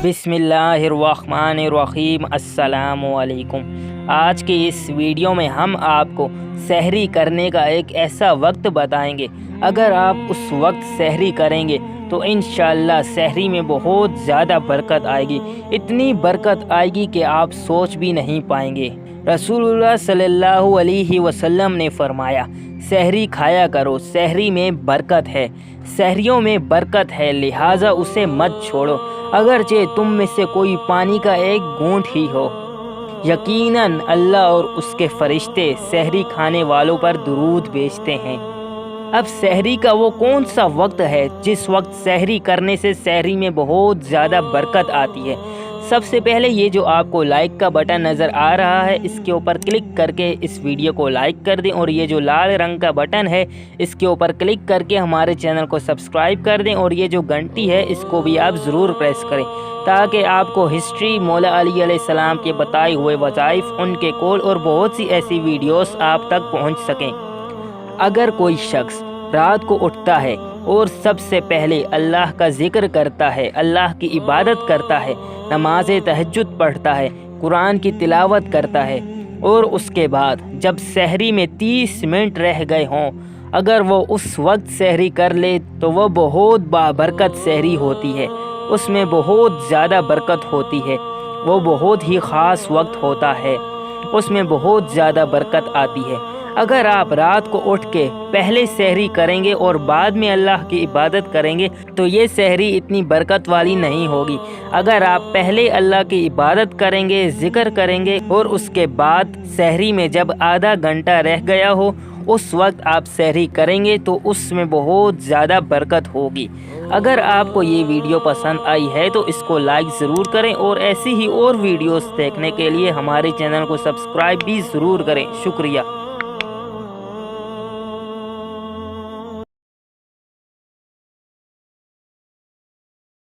बिस्मिल्लाहिर्रहमानिर्रहीम। अस्सलामुअलैकुम। आज के इस वीडियो में हम आपको सहरी करने का एक ऐसा वक्त बताएंगे। अगर आप उस वक्त सहरी करेंगे तो इंशाअल्लाह सहरी में बहुत ज़्यादा बरकत आएगी। इतनी बरकत आएगी कि आप सोच भी नहीं पाएंगे। रसूलुल्लाह सल्लल्लाहु अलैहि वसल्लम ने फरमाया, सहरी खाया करो, सहरी में बरकत है, सहरियों में बरकत है, लिहाजा उसे मत छोड़ो, अगरचे तुम में से कोई पानी का एक घूंट ही हो। यकीनन अल्लाह और उसके फरिश्ते सहरी खाने वालों पर दुरूद भेजते हैं। अब सहरी का वो कौन सा वक्त है जिस वक्त सहरी करने से सहरी में बहुत ज़्यादा बरकत आती है? सबसे पहले ये जो आपको लाइक का बटन नज़र आ रहा है, इसके ऊपर क्लिक करके इस वीडियो को लाइक कर दें, और ये जो लाल रंग का बटन है इसके ऊपर क्लिक करके हमारे चैनल को सब्सक्राइब कर दें, और ये जो घंटी है इसको भी आप ज़रूर प्रेस करें ताकि आपको हिस्ट्री, मौला अली अलैहिस्सलाम के बताए हुए वज़ाइफ, उनके कौल और बहुत सी ऐसी वीडियोस आप तक पहुंच सकें। अगर कोई शख्स रात को उठता है और सबसे पहले अल्लाह का ज़िक्र करता है, अल्लाह की इबादत करता है, नमाज तहज्जुद पढ़ता है, कुरान की तिलावत करता है, और उसके बाद जब सहरी में 30 मिनट रह गए हों, अगर वो उस वक्त सहरी कर ले तो वह बहुत बाबरकत सहरी होती है। उसमें बहुत ज़्यादा बरकत होती है, वो बहुत ही ख़ास वक्त होता है, उसमें बहुत ज़्यादा बरकत आती है। अगर आप रात को उठ के पहले सहरी करेंगे और बाद में अल्लाह की इबादत करेंगे तो ये सहरी इतनी बरकत वाली नहीं होगी। अगर आप पहले अल्लाह की इबादत करेंगे, ज़िक्र करेंगे, और उसके बाद सहरी में जब आधा घंटा रह गया हो उस वक्त आप सहरी करेंगे तो उसमें बहुत ज़्यादा बरकत होगी। अगर आपको ये वीडियो पसंद आई है तो इसको लाइक ज़रूर करें, और ऐसी ही और वीडियोस देखने के लिए हमारे चैनल को सब्सक्राइब भी ज़रूर करें। शुक्रिया।